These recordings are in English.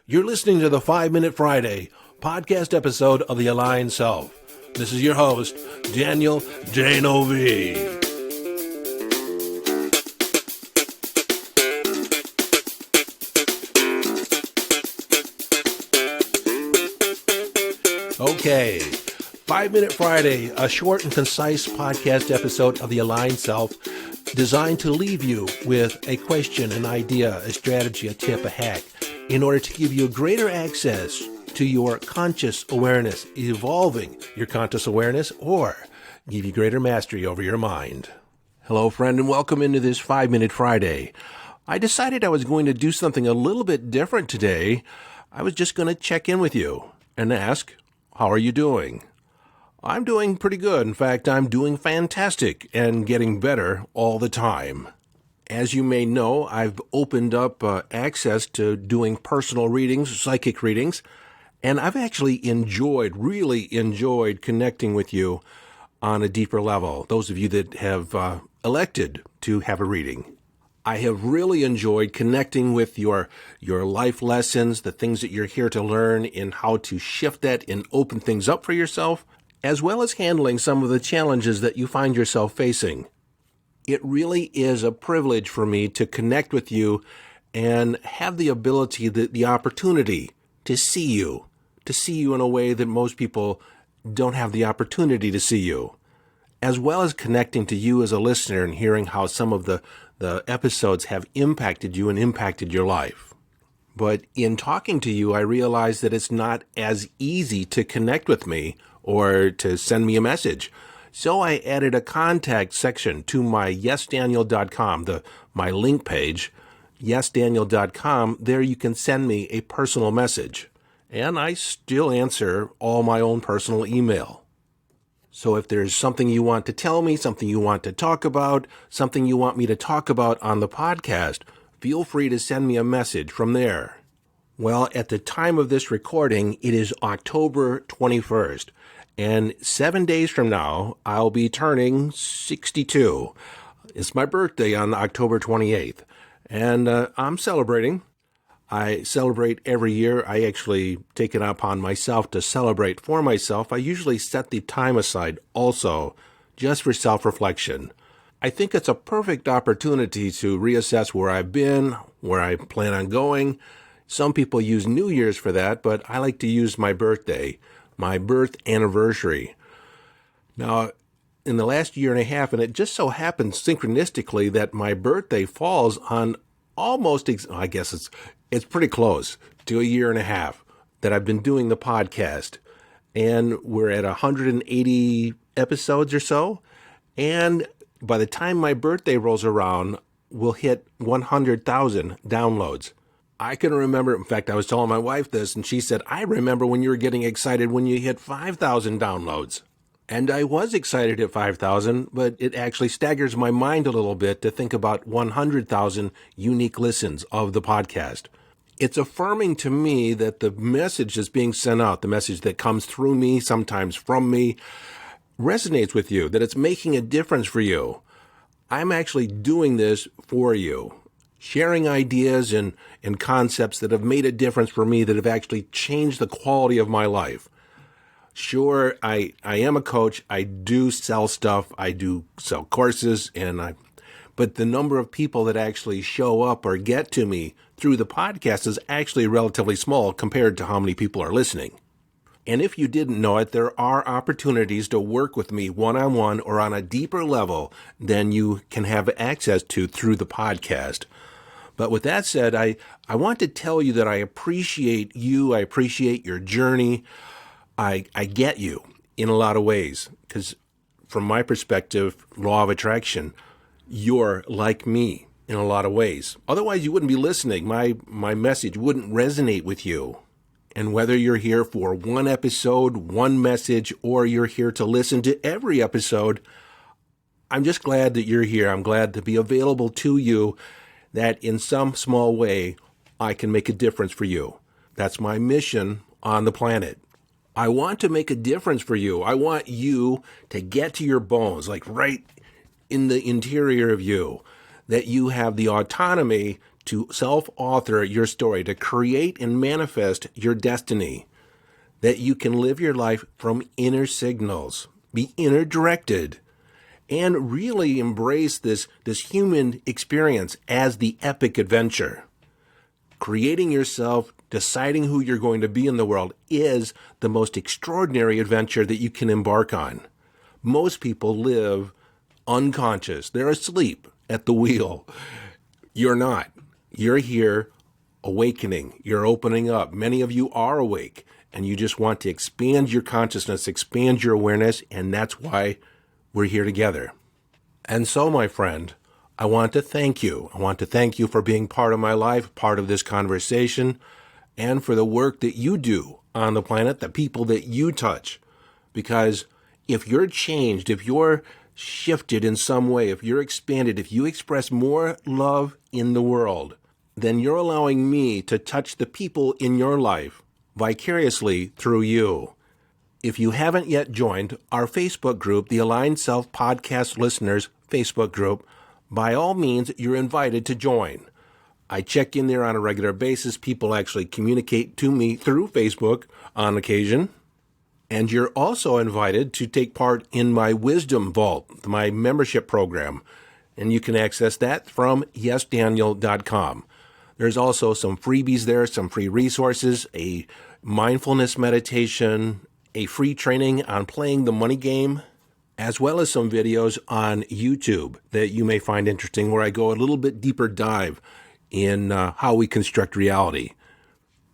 You're listening to the 5 Minute Friday podcast episode of The Aligned Self. This is your host, Daniel Danovi. Okay, 5 Minute Friday, a short and concise podcast episode of The Aligned Self designed to leave you with a question, an idea, a strategy, a tip, a hack, in order to give you greater access to your conscious awareness, evolving your conscious awareness, or give you greater mastery over your mind. Hello, friend, and welcome into this 5 Minute Friday. I decided I was going to do something a little bit different today. I was just going to check in with you and ask, how are you doing? I'm doing pretty good. In fact, I'm doing fantastic and getting better all the time. As you may know, I've opened up access to doing personal readings, psychic readings, and I've actually really enjoyed connecting with you on a deeper level, those of you that have elected to have a reading. I have really enjoyed connecting with your life lessons, the things that you're here to learn, and how to shift that and open things up for yourself, as well as handling some of the challenges that you find yourself facing. It really is a privilege for me to connect with you and have the ability, the opportunity to see you in a way that most people don't have the opportunity to see you, as well as connecting to you as a listener and hearing how some of the episodes have impacted you and impacted your life. But in talking to you, I realize that it's not as easy to connect with me or to send me a message. So I added a contact section to my yesdaniel.com, my link page, yesdaniel.com. There you can send me a personal message. And I still answer all my own personal email. So if there's something you want to tell me, something you want to talk about, something you want me to talk about on the podcast, feel free to send me a message from there. Well, at the time of this recording, it is October 21st. And 7 days from now, I'll be turning 62. It's my birthday on October 28th, and I'm celebrating. I celebrate every year. I actually take it upon myself to celebrate for myself. I usually set the time aside also just for self-reflection. I think it's a perfect opportunity to reassess where I've been, where I plan on going. Some people use New Year's for that, but I like to use my birthday, my birth anniversary. Now, in the last year and a half, and it just so happens synchronistically that my birthday falls on almost, I guess it's pretty close to a year and a half that I've been doing the podcast. And we're at 180 episodes or so. And by the time my birthday rolls around, we'll hit 100,000 downloads. I can remember, in fact, I was telling my wife this, and she said, I remember when you were getting excited when you hit 5,000 downloads. And I was excited at 5,000, but it actually staggers my mind a little bit to think about 100,000 unique listens of the podcast. It's affirming to me that the message that's being sent out, the message that comes through me, sometimes from me, resonates with you, that it's making a difference for you. I'm actually doing this for you. Sharing ideas and concepts that have made a difference for me, that have actually changed the quality of my life. Sure, I am a coach. I do sell stuff. I do sell courses, but the number of people that actually show up or get to me through the podcast is actually relatively small compared to how many people are listening. And if you didn't know it, there are opportunities to work with me one-on-one or on a deeper level than you can have access to through the podcast. But with that said, I want to tell you that I appreciate you. I appreciate your journey. I get you in a lot of ways because from my perspective, law of attraction, you're like me in a lot of ways. Otherwise, you wouldn't be listening. My message wouldn't resonate with you. And whether you're here for one episode, one message, or you're here to listen to every episode, I'm just glad that you're here. I'm glad to be available to you, that in some small way, I can make a difference for you. That's my mission on the planet. I want to make a difference for you. I want you to get to your bones, like right in the interior of you, that you have the autonomy to self-author your story, to create and manifest your destiny, that you can live your life from inner signals, be inner directed, and really embrace this human experience as the epic adventure. Creating yourself, deciding who you're going to be in the world is the most extraordinary adventure that you can embark on. Most people live unconscious. They're asleep at the wheel. You're not. You're here awakening. You're opening up. Many of you are awake, and you just want to expand your consciousness, expand your awareness, and that's why we're here together. And so, my friend, I want to thank you. I want to thank you for being part of my life, part of this conversation, and for the work that you do on the planet, the people that you touch. Because if you're changed, if you're shifted in some way, if you're expanded, if you express more love in the world, then you're allowing me to touch the people in your life vicariously through you. If you haven't yet joined our Facebook group, the Aligned Self Podcast Listeners Facebook group, by all means, you're invited to join. I check in there on a regular basis. People actually communicate to me through Facebook on occasion. And you're also invited to take part in my Wisdom Vault, my membership program. And you can access that from yesdaniel.com. There's also some freebies there, some free resources, a mindfulness meditation, a free training on playing the money game, as well as some videos on YouTube that you may find interesting where I go a little bit deeper dive in how we construct reality.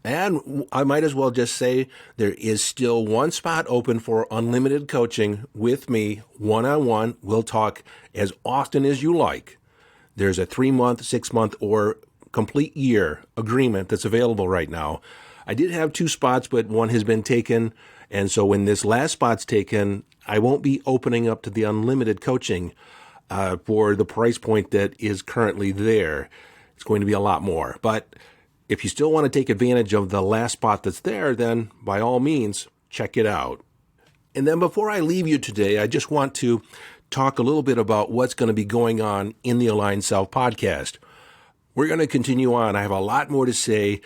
And I might as well just say there is still one spot open for unlimited coaching with me, one-on-one. We'll talk as often as you like. There's a 3-month, 6-month, or complete year agreement that's available right now. I did have 2 spots, but one has been taken. And so when this last spot's taken, I won't be opening up to the unlimited coaching for the price point that is currently there. It's going to be a lot more. But if you still want to take advantage of the last spot that's there, then by all means, check it out. And then before I leave you today, I just want to talk a little bit about what's going to be going on in the Aligned Self podcast. We're going to continue on. I have a lot more to say.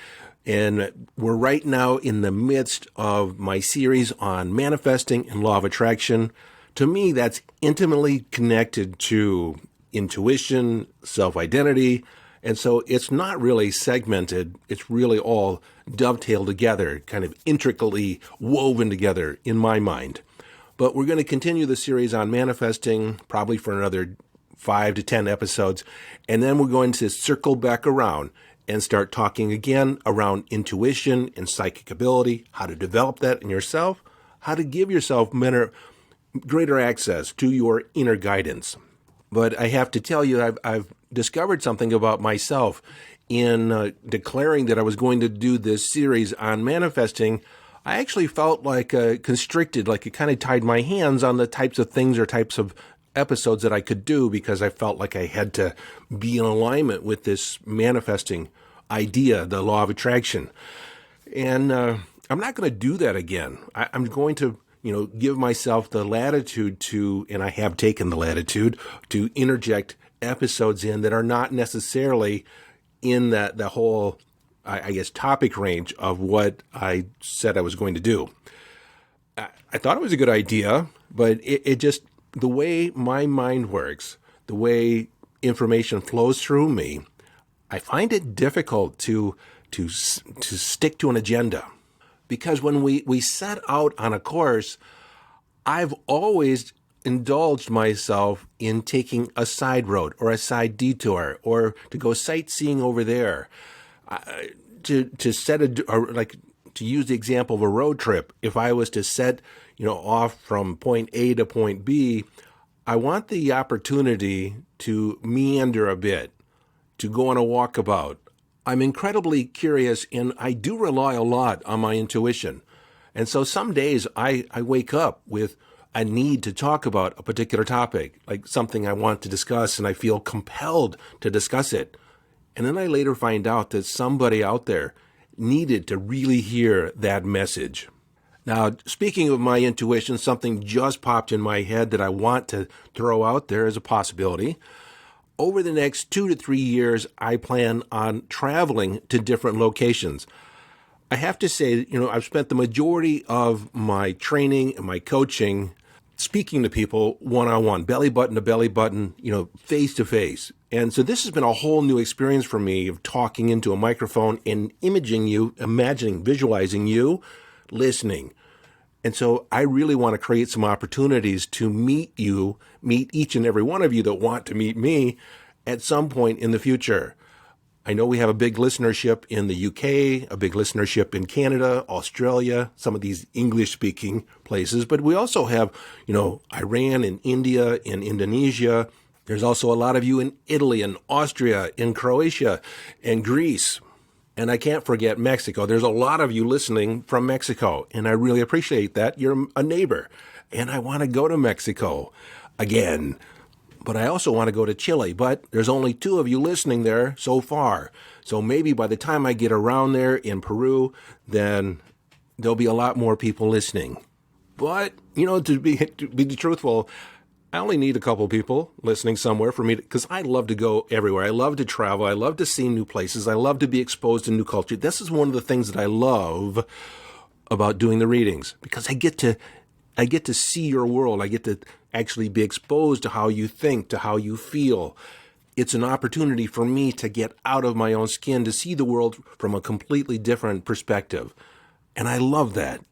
And we're right now in the midst of my series on manifesting and law of attraction. To me, that's intimately connected to intuition, self-identity. And so it's not really segmented. It's really all dovetailed together, kind of intricately woven together in my mind. But we're going to continue the series on manifesting probably for another 5 to 10 episodes. And then we're going to circle back around and start talking again around intuition and psychic ability, how to develop that in yourself, how to give yourself greater access to your inner guidance. But I have to tell you, I've discovered something about myself in declaring that I was going to do this series on manifesting. I actually felt like constricted, like it kind of tied my hands on the types of things or types of episodes that I could do because I felt like I had to be in alignment with this manifesting idea, the law of attraction. And I'm not going to do that again. I'm going to, give myself the latitude to, and I have taken the latitude to interject episodes in that are not necessarily in the whole, I guess, topic range of what I said I was going to do. I thought it was a good idea, but it just, the way my mind works, the way information flows through me, I find it difficult to stick to an agenda. Because when we set out on a course, I've always indulged myself in taking a side road or a side detour or to go sightseeing over there. To use the example of a road trip, if I was to set off from point A to point B, I want the opportunity to meander a bit, to go on a walkabout. I'm incredibly curious, and I do rely a lot on my intuition. And so some days I wake up with a need to talk about a particular topic, like something I want to discuss, and I feel compelled to discuss it. And then I later find out that somebody out there needed to really hear that message. Now, speaking of my intuition, something just popped in my head that I want to throw out there as a possibility. Over the next 2 to 3 years, I plan on traveling to different locations. I have to say, I've spent the majority of my training and my coaching speaking to people one-on-one, belly button to belly button, face to face. And so this has been a whole new experience for me of talking into a microphone and imaging you, imagining, visualizing you, listening. And so I really want to create some opportunities to meet each and every one of you that want to meet me at some point in the future. I know we have a big listenership in the UK, a big listenership in Canada, Australia, some of these English-speaking places, but we also have, Iran and India and Indonesia. There's also a lot of you in Italy and Austria, in Croatia and Greece. And I can't forget Mexico. There's a lot of you listening from Mexico, and I really appreciate that. You're a neighbor, and I want to go to Mexico again. But I also want to go to Chile, but there's only 2 of you listening there so far. So maybe by the time I get around there in Peru, then there'll be a lot more people listening. But, to be truthful, I only need a couple people listening somewhere for me, because I love to go everywhere. I love to travel. I love to see new places. I love to be exposed to new culture. This is one of the things that I love about doing the readings, because I get to see your world. I get to actually be exposed to how you think, to how you feel. It's an opportunity for me to get out of my own skin, to see the world from a completely different perspective. And I love that.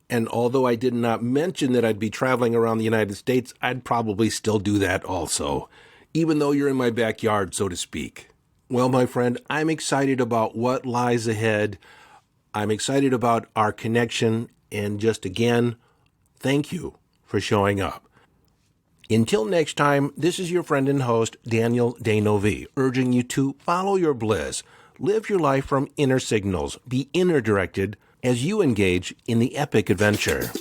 And although I did not mention that I'd be traveling around the United States, I'd probably still do that also, even though you're in my backyard, so to speak. Well, my friend, I'm excited about what lies ahead. I'm excited about our connection. And just again, thank you for showing up. Until next time, this is your friend and host, Daniel D'Neuville, urging you to follow your bliss, live your life from inner signals, be inner directed as you engage in the epic adventure.